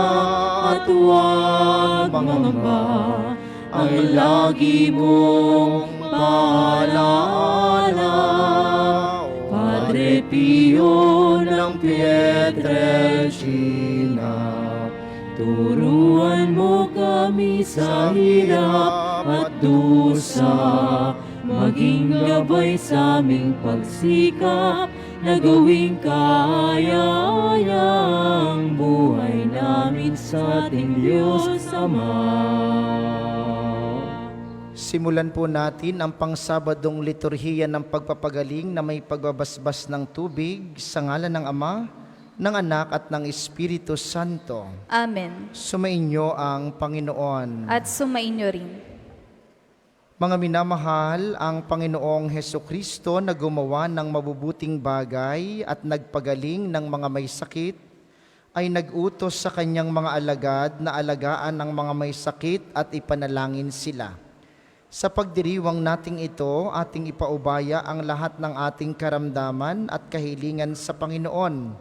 [SPEAKER 1] at huwag mangangamba. ang lagi mong paalala. Padre Pio ng Pietrelcina, turuan mo kami sa hirap at dusa, maging gabay sa aming pagsikap na gawing kaaya-ayang buhay namin sa ating Diyos Ama.
[SPEAKER 2] Simulan po natin ang pangsabadong liturhiya ng pagpapagaling na may pagbabasbas ng tubig sa ngalan ng Ama, ng Anak at ng Espiritu Santo.
[SPEAKER 3] Amen.
[SPEAKER 2] Sumainyo ang Panginoon.
[SPEAKER 3] At sumainyo rin.
[SPEAKER 2] Mga minamahal, ang Panginoong Hesukristo na gumawa ng mabubuting bagay at nagpagaling ng mga may sakit, ay nag-utos sa kanyang mga alagad na alagaan ang mga may sakit at ipanalangin sila. Sa pagdiriwang nating ito, ating ipaubaya ang lahat ng ating karamdaman at kahilingan sa Panginoon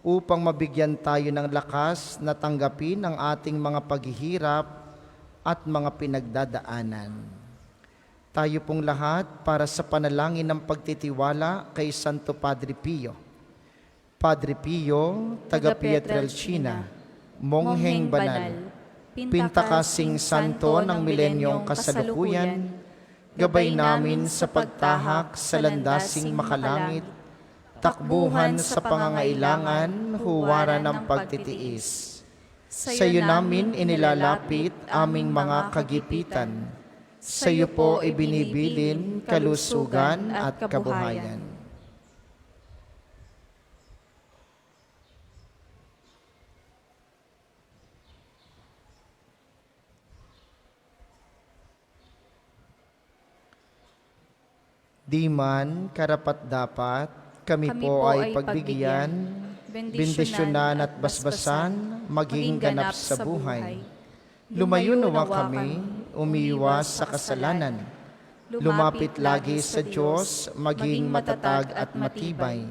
[SPEAKER 2] upang mabigyan tayo ng lakas na tanggapin ang ating mga paghihirap at mga pinagdadaanan. Tayo pong lahat para sa panalangin ng pagtitiwala kay Santo Padre Pio. Padre Pio, taga Pietrelcina, mongheng banal, pintakasing santo ng milenyong kasalukuyan, gabay namin sa pagtahak sa landasing makalangit, takbuhan sa pangangailangan, huwara ng pagtitiis. Sa iyo namin inilalapit aming mga kagipitan. Sa iyo po ibinibilin kalusugan at kabuhayan. Di man karapat-dapat, kami po ay pagbigyan, bendisyonan at basbasan, maging ganap sa buhay. Lumayo nawa kami, umiwas sa kasalanan. Lumapit lagi sa Diyos, maging matatag at matibay.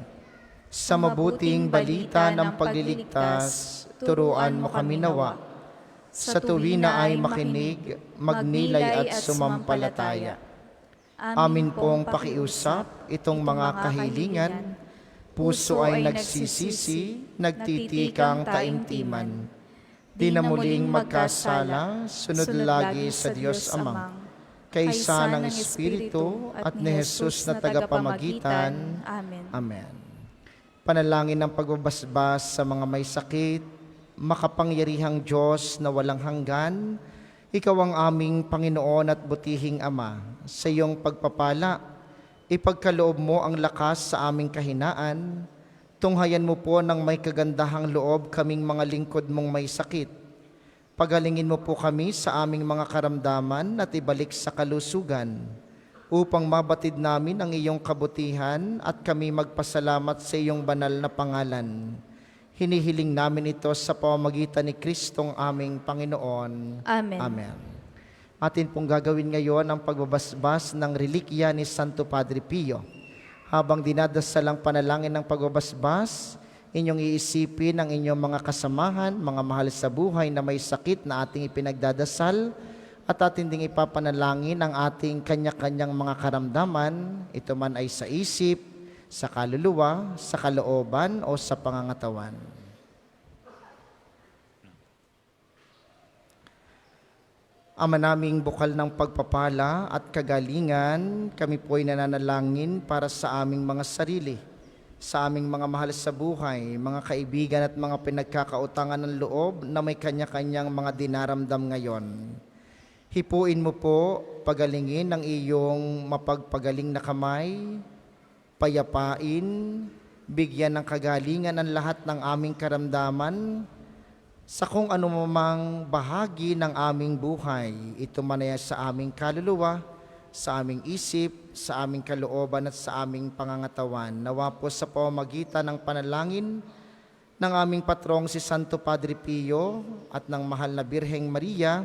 [SPEAKER 2] Sa mabuting balita ng pagliligtas, turuan mo kami nawa. Sa tuwina ay makinig, magnilay at sumampalataya. Amin pong pakiusap itong mga kahilingan, puso ay nagsisisi, nagtitikang taimtiman. Di na muling magkasala, sunod lagi sa Diyos Amang, kaysa ng Espiritu at ni Jesus na tagapamagitan.
[SPEAKER 3] Amen.
[SPEAKER 2] Amen. Panalangin ng pagbabasbas sa mga may sakit, makapangyarihang Diyos na walang hanggan, Ikaw ang aming Panginoon at butihing Ama. Sa iyong pagpapala, ipagkaloob mo ang lakas sa aming kahinaan. Tunghayan mo po ng may kagandahang loob kaming mga lingkod mong may sakit. Pagalingin mo po kami sa aming mga karamdaman at ibalik sa kalusugan, upang mabatid namin ang iyong kabutihan at kami magpasalamat sa iyong banal na pangalan. Hinihiling namin ito sa pamamagitan ni Kristong aming Panginoon.
[SPEAKER 3] Amen.
[SPEAKER 2] Amen. Atin pong gagawin ngayon ang pagbabasbas ng relikya ni Santo Padre Pio. Habang dinadasal ang panalangin ng pagbabasbas, inyong iisipin ang inyong mga kasamahan, mga mahal sa buhay na may sakit na ating ipinagdadasal, at atin ding ipapanalangin ang ating kanya-kanyang mga karamdaman, ito man ay sa isip, sa kaluluwa, sa kalooban o sa pangangatawan. Ama naming bukal ng pagpapala at kagalingan, kami po'y nananalangin para sa aming mga sarili, sa aming mga mahal sa buhay, mga kaibigan at mga pinagkakautangan ng loob na may kanya-kanyang mga dinaramdam ngayon. Hipuin mo po, pagalingin ang iyong mapagpagaling na kamay, payapain, bigyan ng kagalingan ang lahat ng aming karamdaman, sa kung anumang bahagi ng aming buhay, ito man ay sa aming kaluluwa, sa aming isip, sa aming kalooban at sa aming pangangatawan. Nawa po sa pamamagitan ng panalangin ng aming patrong si Santo Padre Pio at ng mahal na Birheng Maria,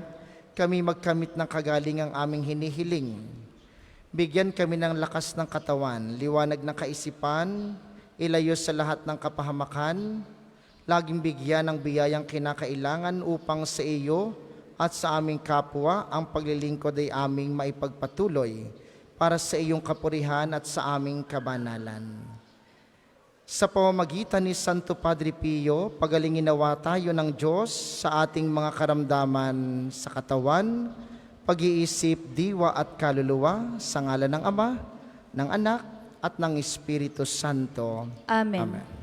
[SPEAKER 2] kami magkamit ng kagalingang aming hinihiling. Bigyan kami ng lakas ng katawan, liwanag ng kaisipan, ilayo sa lahat ng kapahamakan, laging bigyan ng biyayang kinakailangan upang sa iyo at sa aming kapwa ang paglilingkod ay aming maipagpatuloy para sa iyong kapurihan at sa aming kabanalan. Sa pamamagitan ni Santo Padre Pio, pagalingin nawa tayo ng Diyos sa ating mga karamdaman sa katawan, pag-iisip, diwa at kaluluwa, sa ngalan ng Ama, ng Anak, at ng Espiritu Santo.
[SPEAKER 3] Amen.
[SPEAKER 2] Amen.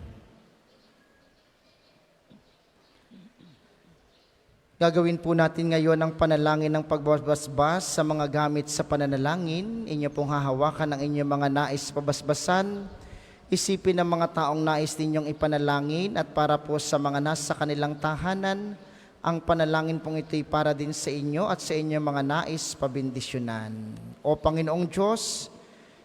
[SPEAKER 2] Gagawin po natin ngayon ang panalangin ng pagbasbas sa mga gamit sa pananalangin. Inyo pong hahawakan ang inyong mga nais pabasbasan. Isipin ang mga taong nais ninyong ipanalangin at para po sa mga nasa kanilang tahanan, ang panalangin pong ito'y para din sa inyo at sa inyong mga nais pabindisyonan. O Panginoong Diyos,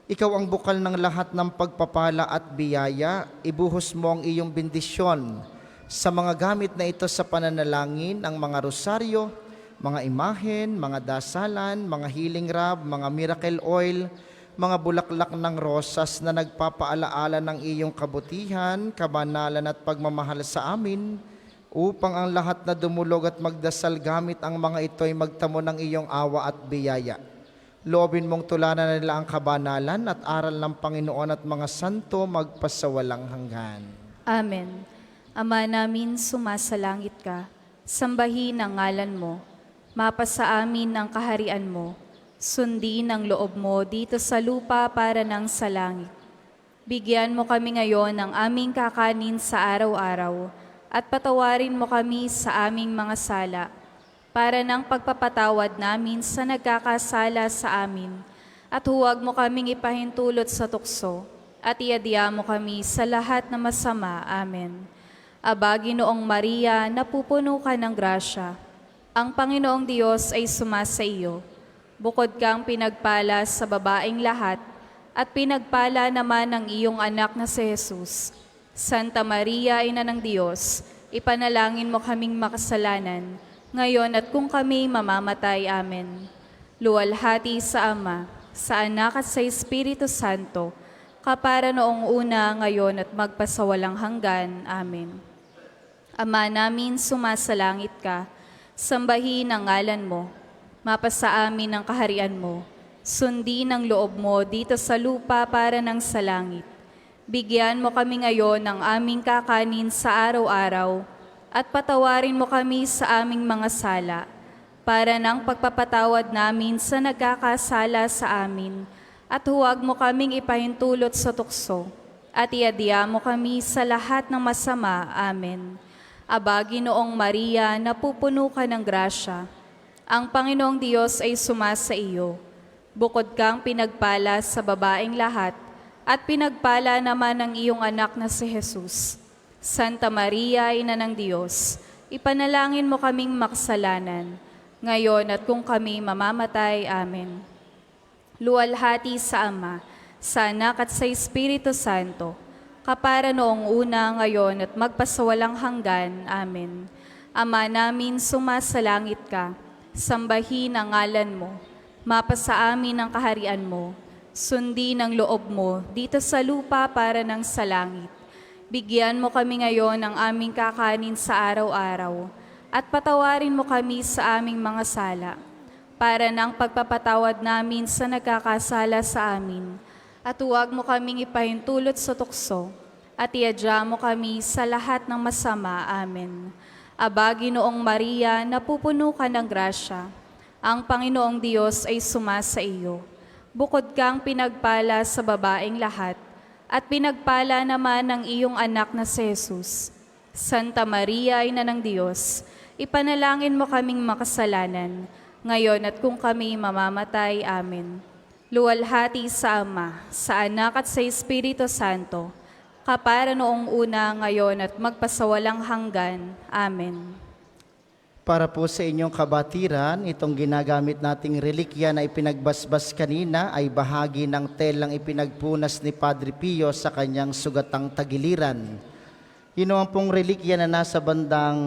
[SPEAKER 2] Ikaw ang bukal ng lahat ng pagpapala at biyaya, ibuhos mo ang iyong bendisyon sa mga gamit na ito sa pananalangin, ang mga rosaryo, mga imahen, mga dasalan, mga healing rub, mga miracle oil, mga bulaklak ng rosas na nagpapaalaala ng iyong kabutihan, kabanalan at pagmamahal sa amin, upang ang lahat na dumulog at magdasal gamit ang mga ito ay magtamo ng iyong awa at biyaya. Loobin mong tulanan nila ang kabanalan at aral ng Panginoon at mga santo magpasawalang hanggan.
[SPEAKER 3] Amen. Ama namin, sumasalangit ka, sambahin ang ngalan mo, mapasa amin ang kaharian mo, sundin ang loob mo dito sa lupa para nang sa langit. Bigyan mo kami ngayon ng aming kakanin sa araw-araw at patawarin mo kami sa aming mga sala para nang pagpapatawad namin sa nagkakasala sa amin at huwag mo kaming ipahintulot sa tukso at iadya mo kami sa lahat na masama. Amen. Aba, Ginoong Maria, napupuno ka ng grasya. Ang Panginoong Diyos ay sumasa iyo. Bukod kang pinagpala sa babaeng lahat, at pinagpala naman ang iyong anak na si Jesus. Santa Maria, Ina ng Diyos, ipanalangin mo kaming makasalanan, ngayon at kung kami mamamatay. Amen. Luwalhati sa Ama, sa Anak at sa Espiritu Santo, kapara noong una, ngayon at magpasawalang hanggan. Amen. Ama namin, sumasalangit ka, sambahin ang ngalan mo, mapasa amin ang kaharian mo, sundin ang loob mo dito sa lupa para nang sa langit. Bigyan mo kami ngayon ng aming kakanin sa araw-araw at patawarin mo kami sa aming mga sala para nang pagpapatawad namin sa nagkakasala sa amin at huwag mo kaming ipahintulot sa tukso at iadya mo kami sa lahat ng masama. Amen. Aba, Ginoong Maria, napupuno ka ng grasya. Ang Panginoong Diyos ay sumasa iyo. Bukod kang pinagpala sa babaeng lahat, at pinagpala naman ang iyong anak na si Jesus. Santa Maria, Ina ng Diyos, ipanalangin mo kaming makasalanan, ngayon at kung kami mamamatay. Amen. Luwalhati sa Ama, sa Anak at sa Espiritu Santo, kapara noong una, ngayon at magpasawalang hanggan. Amen. Ama namin, sumasalangit ka, sambahin ang ngalan mo, mapasa amin ang kaharian mo, sundin ang loob mo dito sa lupa para nang sa langit. Bigyan mo kami ngayon ng aming kakanin sa araw-araw at patawarin mo kami sa aming mga sala para nang pagpapatawad namin sa nagkakasala sa amin at huwag mo kaming ipahintulot sa tukso at iadya mo kami sa lahat ng masama. Amen. Aba, Ginoong Maria, napupuno ka ng grasya. Ang Panginoong Diyos ay sumasa iyo. Bukod kang pinagpala sa babaeng lahat, at pinagpala naman ang iyong anak na si Jesus. Santa Maria, Ina ng Diyos, ipanalangin mo kaming makasalanan, ngayon at kung kami mamamatay. Amen. Luwalhati sa Ama, sa Anak at sa Espiritu Santo, kapara noong una, ngayon at magpasawalang hanggan. Amen.
[SPEAKER 2] Para po sa inyong kabatiran, itong ginagamit nating relikya na ipinagbasbas kanina ay bahagi ng telang ipinagpunas ni Padre Pio sa kanyang sugatang tagiliran. Yun naman pong relikya na nasa bandang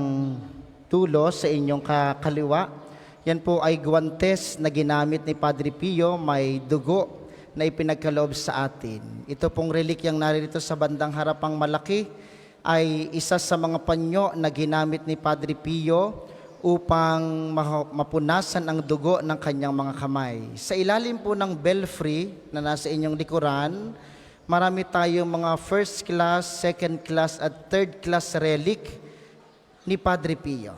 [SPEAKER 2] tulo sa inyong kaliwa. Yan po ay guwantes na ginamit ni Padre Pio, may dugo na ipinagkaloob sa atin. Ito pong relikyang narito sa bandang harapang malaki ay isa sa mga panyo na ginamit ni Padre Pio upang mapunasan ang dugo ng kanyang mga kamay. Sa ilalim po ng belfry na nasa inyong likuran, marami tayong mga first class, second class at third class relic ni Padre Pio.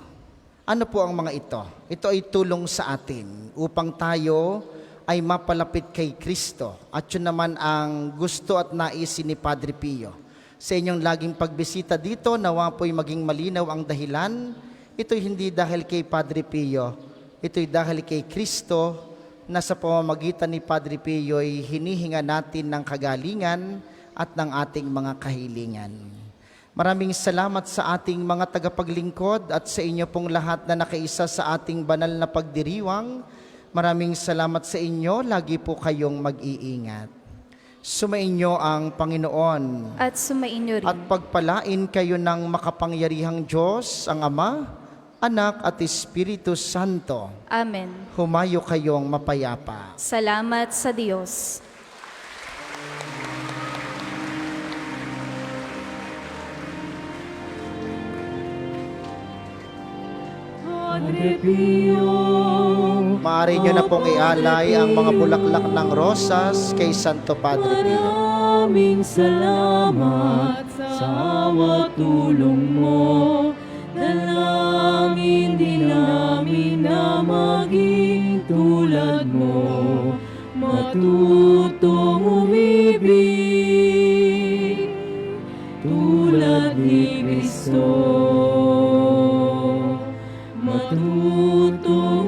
[SPEAKER 2] Ano po ang mga ito? Ito ay tulong sa atin upang tayo ay mapalapit kay Kristo. At yun naman ang gusto at naisin ni Padre Pio. Sa inyong laging pagbisita dito, nawa po'y maging malinaw ang dahilan. Ito'y hindi dahil kay Padre Pio, ito'y dahil kay Kristo na sa pamamagitan ni Padre Pio ay hinihinga natin ng kagalingan at ng ating mga kahilingan. Maraming salamat sa ating mga tagapaglingkod at sa inyo pong lahat na nakaisa sa ating banal na pagdiriwang. Maraming salamat sa inyo, lagi po kayong mag-iingat. Sumainyo ang Panginoon
[SPEAKER 3] At sumainyo rin.
[SPEAKER 2] at pagpalain kayo ng makapangyarihang Diyos, ang Ama, Anak at Espiritu Santo.
[SPEAKER 3] Amen.
[SPEAKER 2] Humayo kayong mapayapa.
[SPEAKER 3] Salamat sa Diyos.
[SPEAKER 1] Padre Pio,
[SPEAKER 2] Maaari nyo na pong ialay ang mga bulaklak ng rosas kay Santo Padre Pio.
[SPEAKER 1] maraming salamat sa awa tulong mo. Dalangin din namin na maging tulad mo, matutong umibig tulad ni Kristo. Matutong